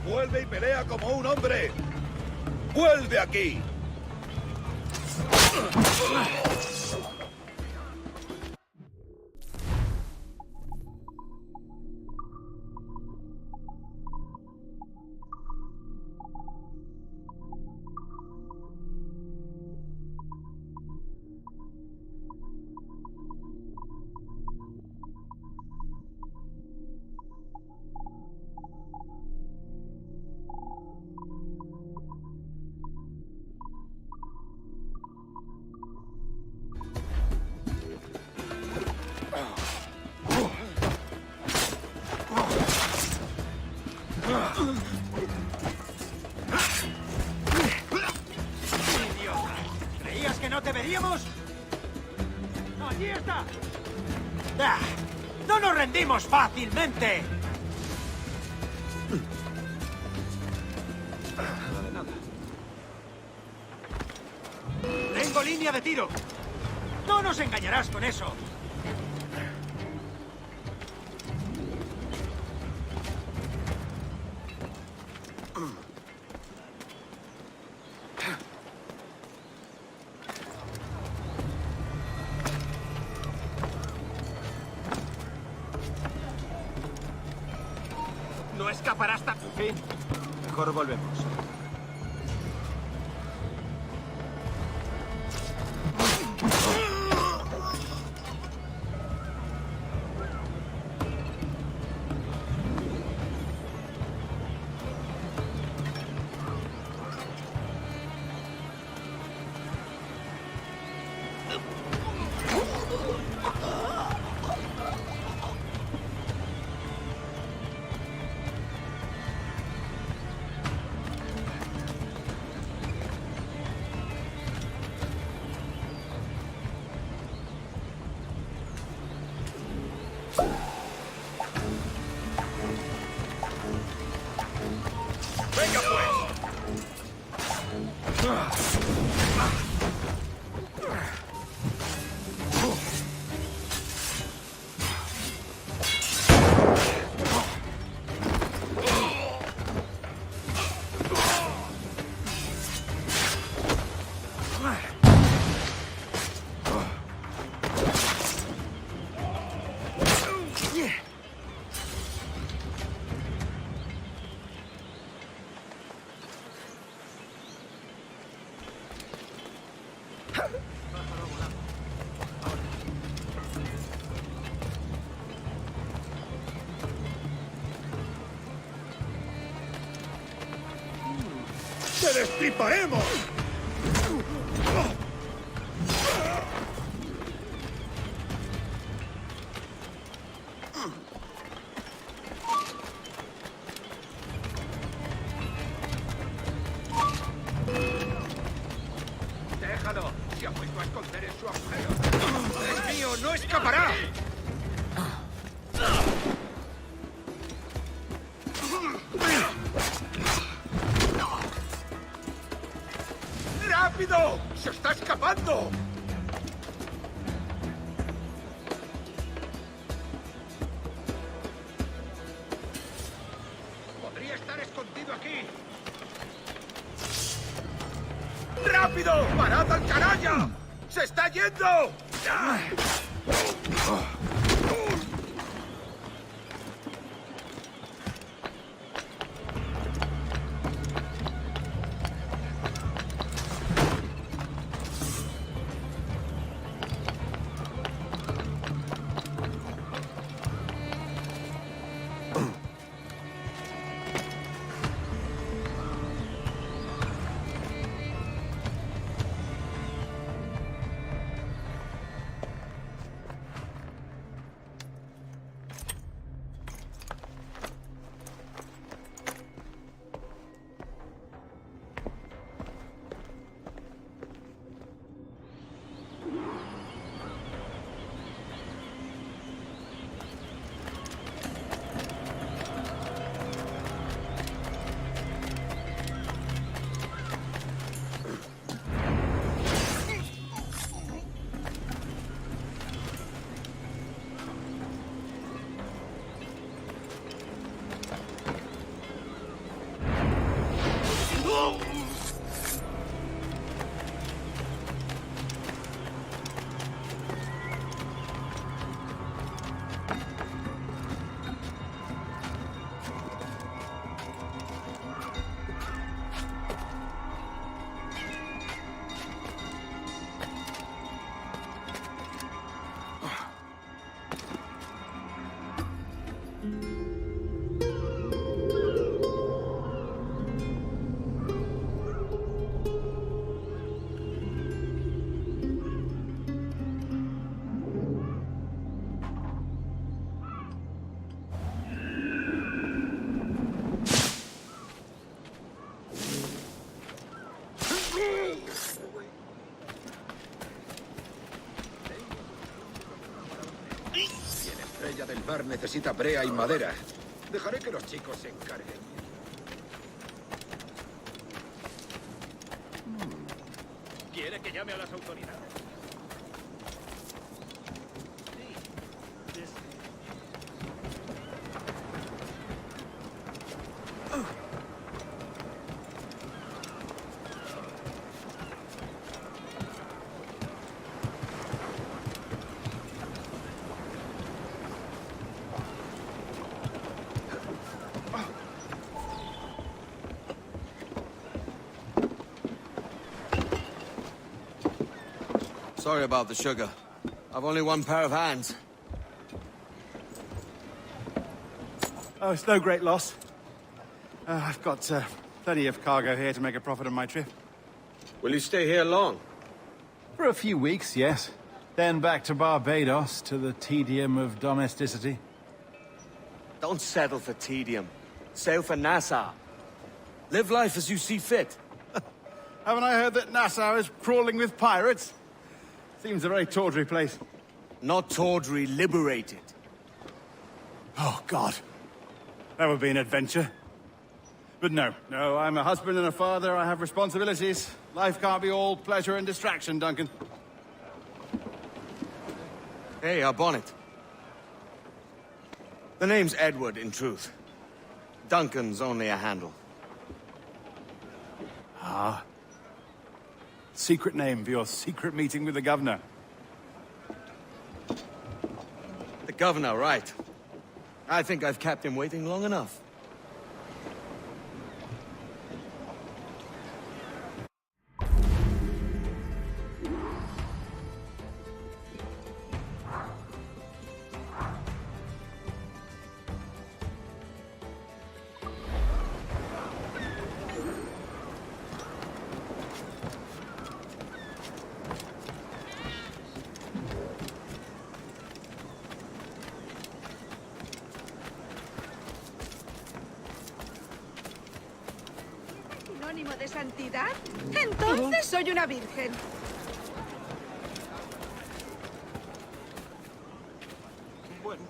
Vuelve y pelea como un hombre. ¡Vuelve aquí! ¡Idiota! ¿Creías que no te veríamos? ¡Allí está! ¡Ah! ¡No nos rendimos fácilmente! ¡Tengo línea de tiro! ¡No nos engañarás con eso! No escaparás tan... En fin, mejor volvemos. ¡Venga, pues! ¡Te destriparemos! ¡Déjalo! Se ha vuelto a esconder en su agujero. ¡Es mío! ¡No escapará! ¡Rápido! ¡Se está escapando! Podría estar escondido aquí. ¡Rápido! ¡Parad al canalla! ¡Se está yendo! bar necesita brea y madera. Dejaré que los chicos se encarguen. ¿Quiere que llame a las autoridades? Sorry about the sugar. I've only one pair of hands. Oh, it's no great loss. I've got plenty of cargo here to make a profit on my trip. Will you stay here long? For a few weeks, yes. Then back to Barbados, to the tedium of domesticity. Don't settle for tedium. Sail for Nassau. Live life as you see fit. Haven't I heard that Nassau is crawling with pirates? Seems a very tawdry place. Not tawdry, liberated. Oh, God. That would be an adventure. But no, I'm a husband and a father. I have responsibilities. Life can't be all pleasure and distraction, Duncan. Hey, our bonnet. The name's Edward, in truth. Duncan's only a handle. Ah. Secret name for your secret meeting with the governor. The governor, right. I think I've kept him waiting long enough. ¿Sinónimo de santidad? Entonces soy una virgen.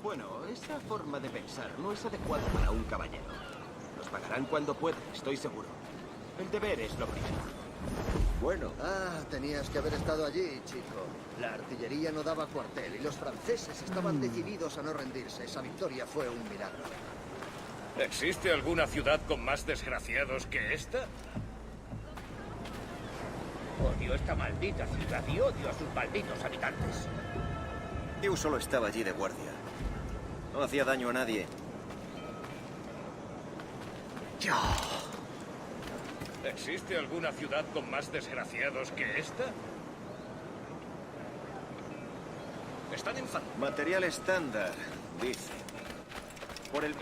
Bueno, esa forma de pensar no es adecuada para un caballero. Nos pagarán cuando puedan, estoy seguro. El deber es lo primero. Bueno, tenías que haber estado allí, chico. La artillería no daba cuartel y los franceses estaban decididos a no rendirse. Esa victoria fue un milagro. ¿Existe alguna ciudad con más desgraciados que esta? Odio esta maldita ciudad y odio a sus malditos habitantes. Yo solo estaba allí de guardia. No hacía daño a nadie. ¿Existe alguna ciudad con más desgraciados que esta? Están enfadados. Material estándar, dice. Por el...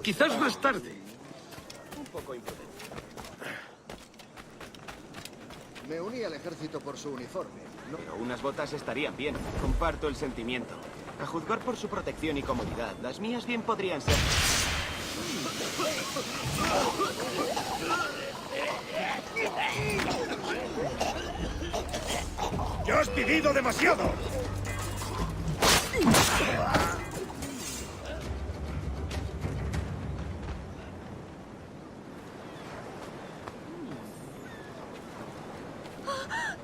Quizás más tarde. Un poco imprudente. Me uní al ejército por su uniforme. No, Pero unas botas estarían bien. Comparto el sentimiento. A juzgar por su protección y comodidad, las mías bien podrían ser... ¡Ya has vivido demasiado!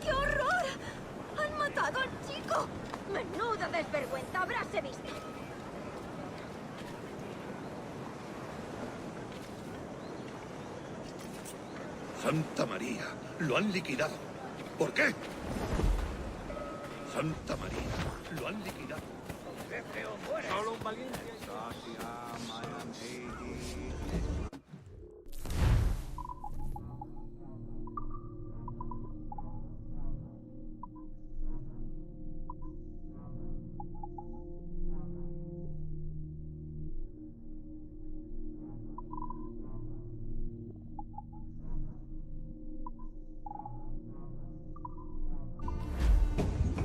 ¡Qué horror! ¡Han matado al chico! ¡Menuda desvergüenza! ¡Habráse visto! Santa María, lo han liquidado. ¿Por qué? Santa María, lo han liquidado. Solo un valiente.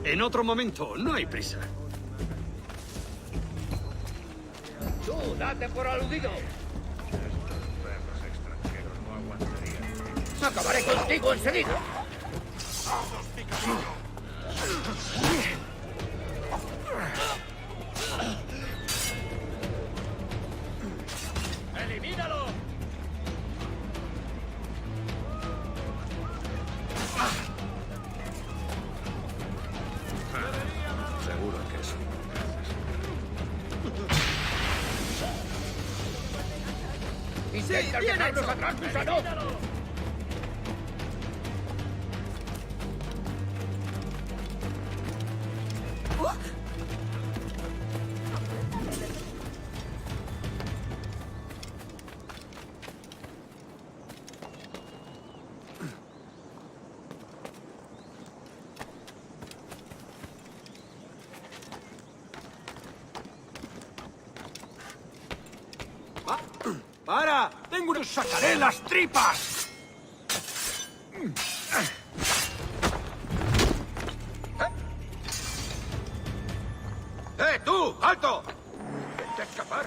En otro momento, no hay prisa. Tú, date por aludido. Acabaré contigo enseguida. ¡Elimínalo! Seguro que sí. Intenta dejarnos atrás, gusano. ¡Para! ¡Tengo que sacaré las tripas! ¡Tú! ¡Alto! ¡Intenta escapar!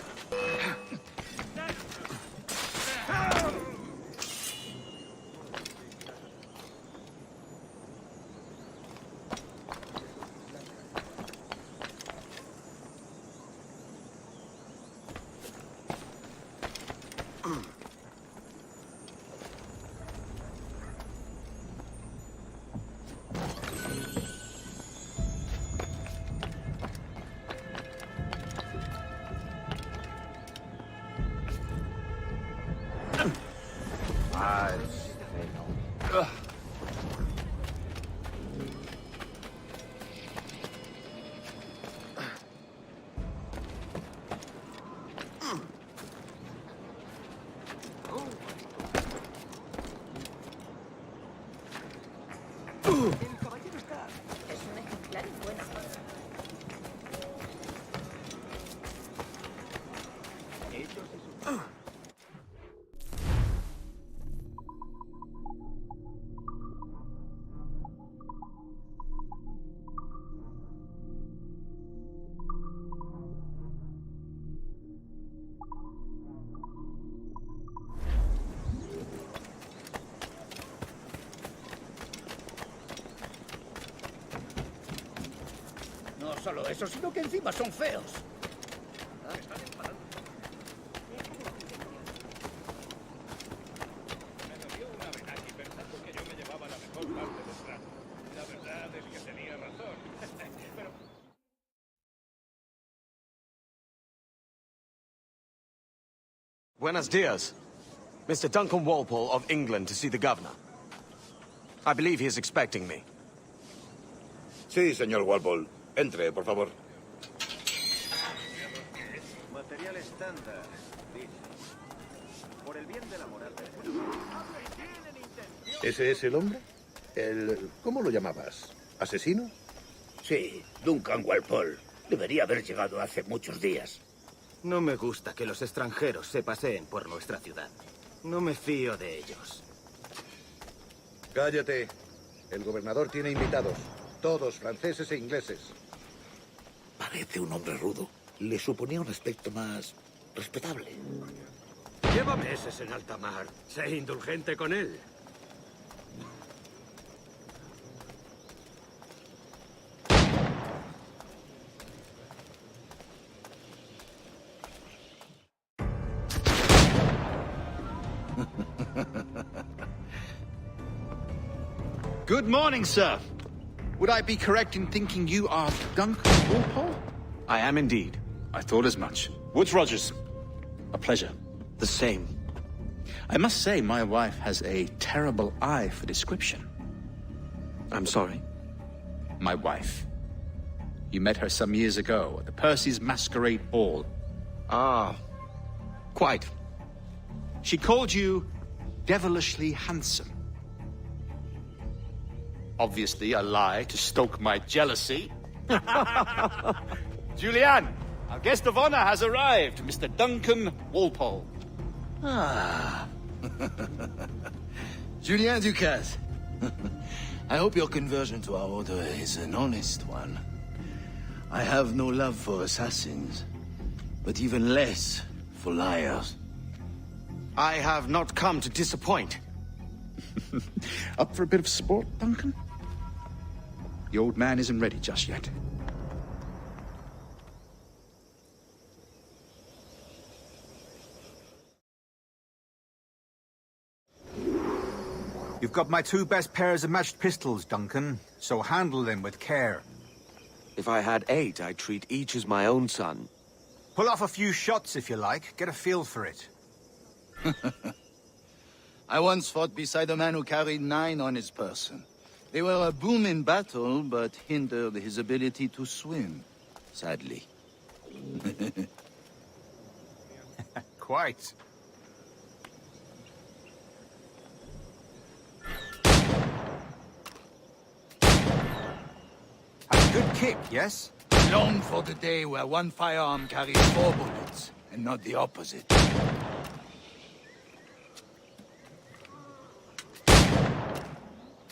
Es un ejemplar en buena forma. No solo eso, sino que encima son feos. Me dolió una vez aquí pensando que yo me llevaba la mejor parte del trato. La verdad es que tenía razón. Pero... Buenos dias. Mr. Duncan Walpole of England to see the governor. I believe he is expecting me. Sí, señor Walpole. Entre, por favor. Material estándar, dice. Por el bien de la moral del ¿Ese es el hombre? ¿Cómo lo llamabas? ¿Asesino? Sí, Duncan Walpole. Debería haber llegado hace muchos días. No me gusta que los extranjeros se paseen por nuestra ciudad. No me fío de ellos. Cállate. El gobernador tiene invitados. Todos franceses e ingleses. Parece un hombre rudo. Le suponía un aspecto más respetable. Lleva meses en alta mar. Sé indulgente con él. Good morning, sir. Would I be correct in thinking you are Duncan Walpole? I am indeed. I thought as much. Woods Rogers. A pleasure. The same. I must say, my wife has a terrible eye for description. I'm sorry. My wife. You met her some years ago at the Percy's Masquerade Ball. Ah, quite. She called you devilishly handsome. Obviously a lie to stoke my jealousy. Julianne, our guest of honor has arrived, Mr. Duncan Walpole. Ah. Julien Ducasse. I hope your conversion to our order is an honest one. I have no love for assassins, but even less for liars. I have not come to disappoint. Up for a bit of sport, Duncan? The old man isn't ready just yet. You've got my 2 best pairs of matched pistols, Duncan, so handle them with care. If I had 8, I'd treat each as my own son. Pull off a few shots if you like, get a feel for it. I once fought beside a man who carried 9 on his person. They were a boom in battle, but hindered his ability to swim, sadly. Quite. Had a good kick, yes? Long for the day where one firearm carries 4 bullets, and not the opposite.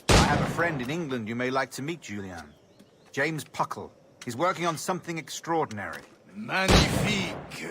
I have a friend in England you may like to meet, Julian. James Puckle. He's working on something extraordinary. Magnifique!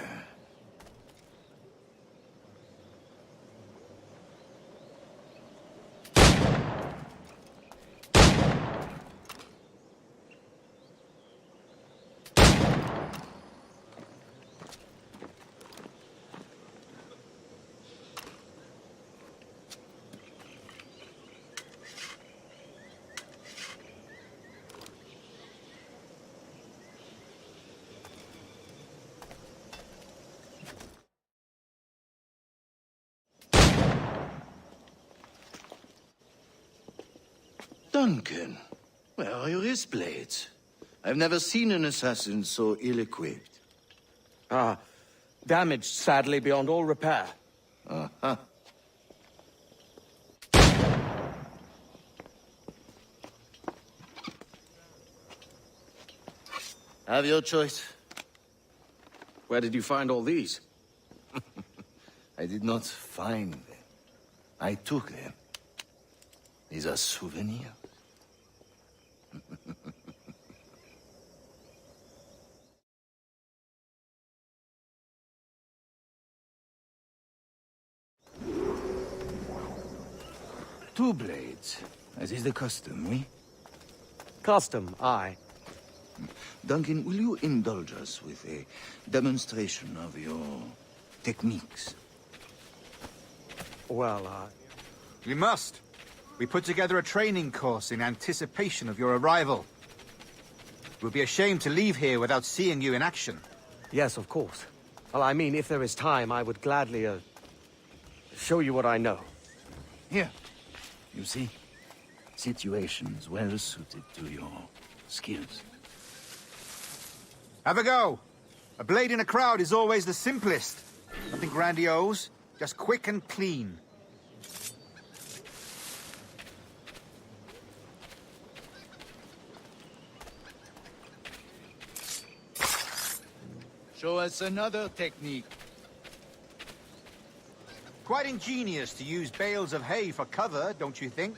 Duncan, where are your wrist blades? I've never seen an assassin so ill-equipped. Damaged, sadly, beyond all repair. Uh-huh. Have your choice. Where did you find all these? I did not find them. I took them. These are souvenirs. 2 blades, as is the custom, oui? Custom, aye. Duncan, will you indulge us with a demonstration of your techniques? Well, You must. We put together a training course in anticipation of your arrival. It would be a shame to leave here without seeing you in action. Yes, of course. Well, I mean, if there is time, I would gladly, show you what I know. Here. You see? Situations well suited to your skills. Have a go. A blade in a crowd is always the simplest. Nothing grandiose, just quick and clean. Show us another technique. Quite ingenious to use bales of hay for cover, don't you think?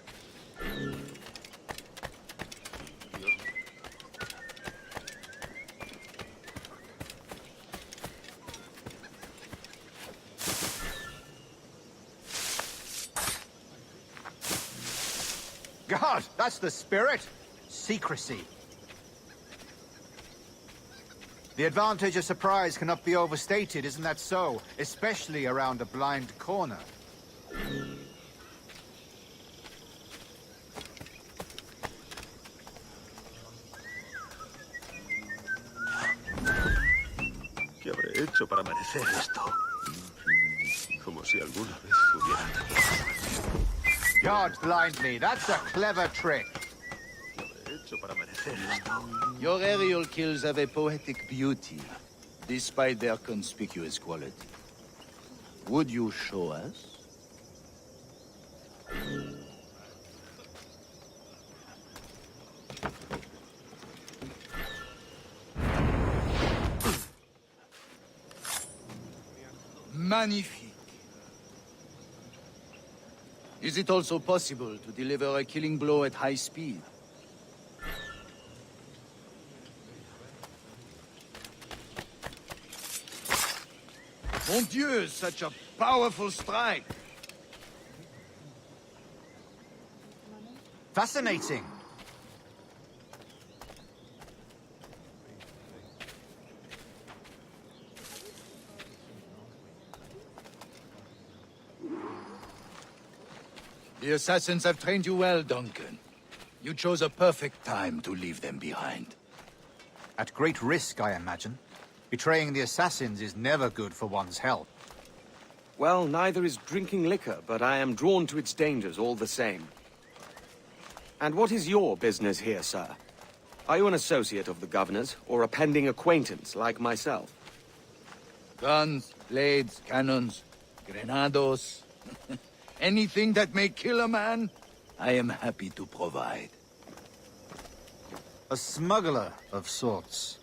God, that's the spirit. Secrecy. The advantage of surprise cannot be overstated, isn't that so? Especially around a blind corner. ¿Qué habré hecho para merecer esto? Como si alguna vez hubiera tenido. God blind me, that's a clever trick. ¿Qué habré hecho para merecer esto? Your aerial kills have a poetic beauty, despite their conspicuous quality. Would you show us? Magnifique. Is it also possible to deliver a killing blow at high speed? Mon Dieu, such a powerful strike! Fascinating. The assassins have trained you well, Duncan. You chose a perfect time to leave them behind. At great risk, I imagine. Betraying the assassins is never good for one's health. Well, neither is drinking liquor, but I am drawn to its dangers all the same. And what is your business here, sir? Are you an associate of the governor's, or a pending acquaintance like myself? Guns, blades, cannons, grenados. Anything that may kill a man, I am happy to provide. A smuggler of sorts.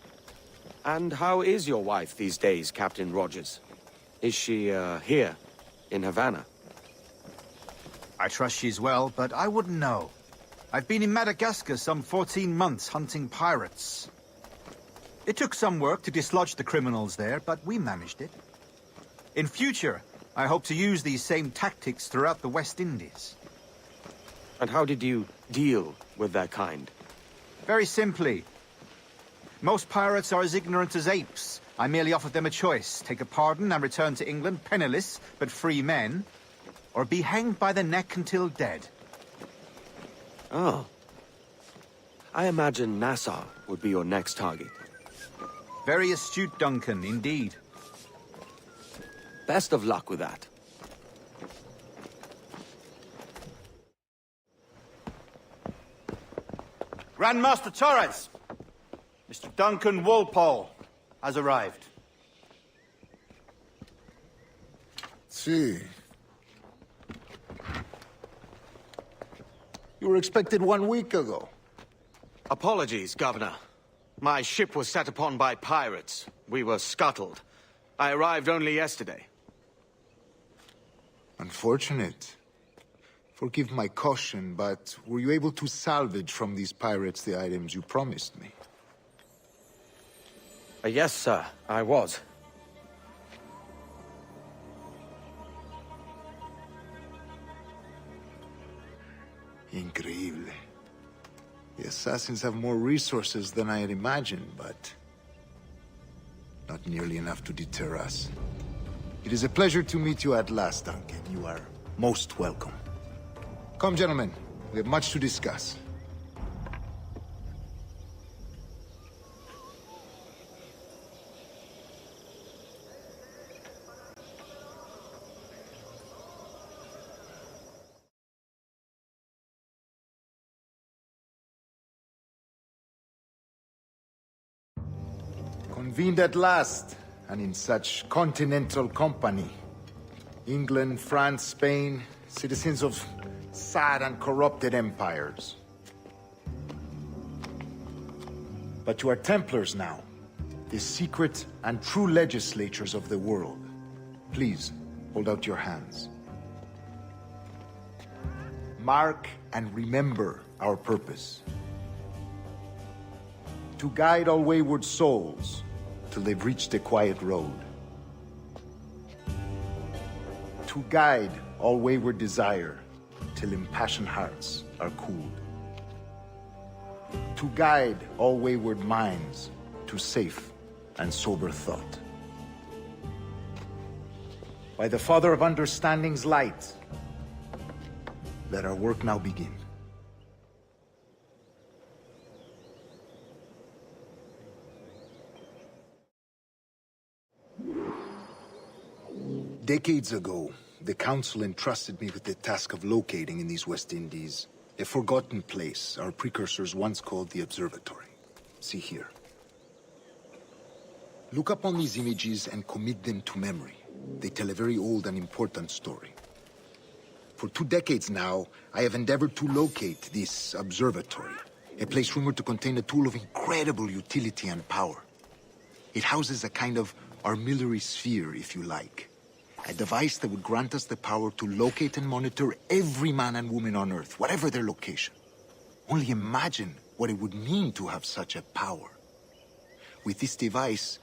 And how is your wife these days, Captain Rogers? Is she, here, in Havana? I trust she's well, but I wouldn't know. I've been in Madagascar some 14 months hunting pirates. It took some work to dislodge the criminals there, but we managed it. In future, I hope to use these same tactics throughout the West Indies. And how did you deal with their kind? Very simply. Most pirates are as ignorant as apes. I merely offered them a choice. Take a pardon and return to England penniless, but free men. Or be hanged by the neck until dead. Oh. I imagine Nassau would be your next target. Very astute, Duncan, indeed. Best of luck with that. Grandmaster Torres! Mr. Duncan Walpole has arrived. See. You were expected 1 week ago. Apologies, Governor. My ship was set upon by pirates. We were scuttled. I arrived only yesterday. Unfortunate. Forgive my caution, but were you able to salvage from these pirates the items you promised me? Yes, sir, I was. Increíble. The assassins have more resources than I had imagined, but not nearly enough to deter us. It is a pleasure to meet you at last, Duncan. You are most welcome. Come, gentlemen. We have much to discuss. Convened at last, and in such continental company. England, France, Spain, citizens of sad and corrupted empires. But you are Templars now, the secret and true legislators of the world. Please, hold out your hands. Mark and remember our purpose. To guide all wayward souls till they've reached a quiet road. To guide all wayward desire till impassioned hearts are cooled. To guide all wayward minds to safe and sober thought. By the Father of Understanding's light, let our work now begin. Decades ago, the Council entrusted me with the task of locating in these West Indies a forgotten place our precursors once called the Observatory. See here. Look upon these images and commit them to memory. They tell a very old and important story. For 2 decades now, I have endeavored to locate this observatory, a place rumored to contain a tool of incredible utility and power. It houses a kind of armillary sphere, if you like. A device that would grant us the power to locate and monitor every man and woman on Earth, whatever their location. Only imagine what it would mean to have such a power. With this device,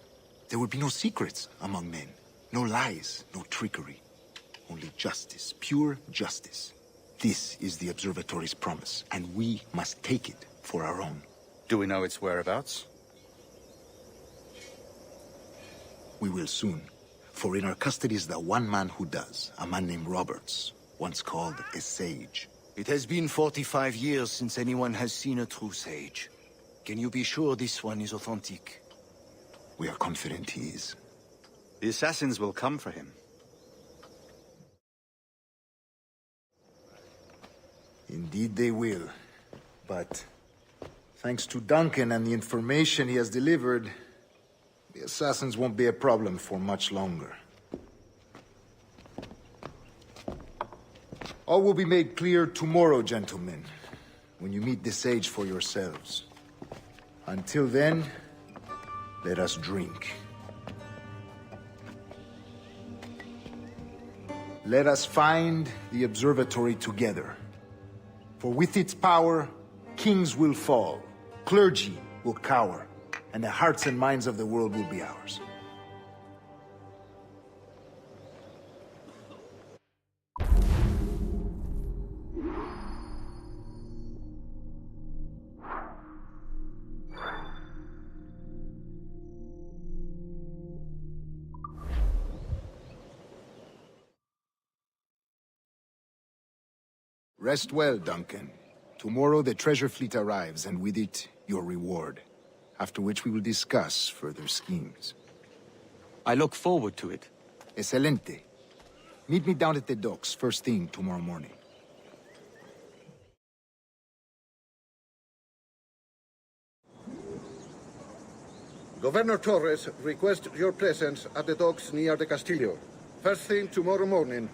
there would be no secrets among men. No lies, no trickery. Only justice, pure justice. This is the Observatory's promise, and we must take it for our own. Do we know its whereabouts? We will soon. For in our custody is the one man who does, a man named Roberts, once called a sage. It has been 45 years since anyone has seen a true sage. Can you be sure this one is authentic? We are confident he is. The assassins will come for him. Indeed they will. But thanks to Duncan and the information he has delivered, the assassins won't be a problem for much longer. All will be made clear tomorrow, gentlemen, when you meet the sage for yourselves. Until then, let us drink. Let us find the observatory together. For with its power, kings will fall, clergy will cower, and the hearts and minds of the world will be ours. Rest well, Duncan. Tomorrow the treasure fleet arrives, and with it, your reward. After which we will discuss further schemes. I look forward to it. Excelente. Meet me down at the docks first thing tomorrow morning. Governor Torres requests your presence at the docks near the Castillo. First thing tomorrow morning,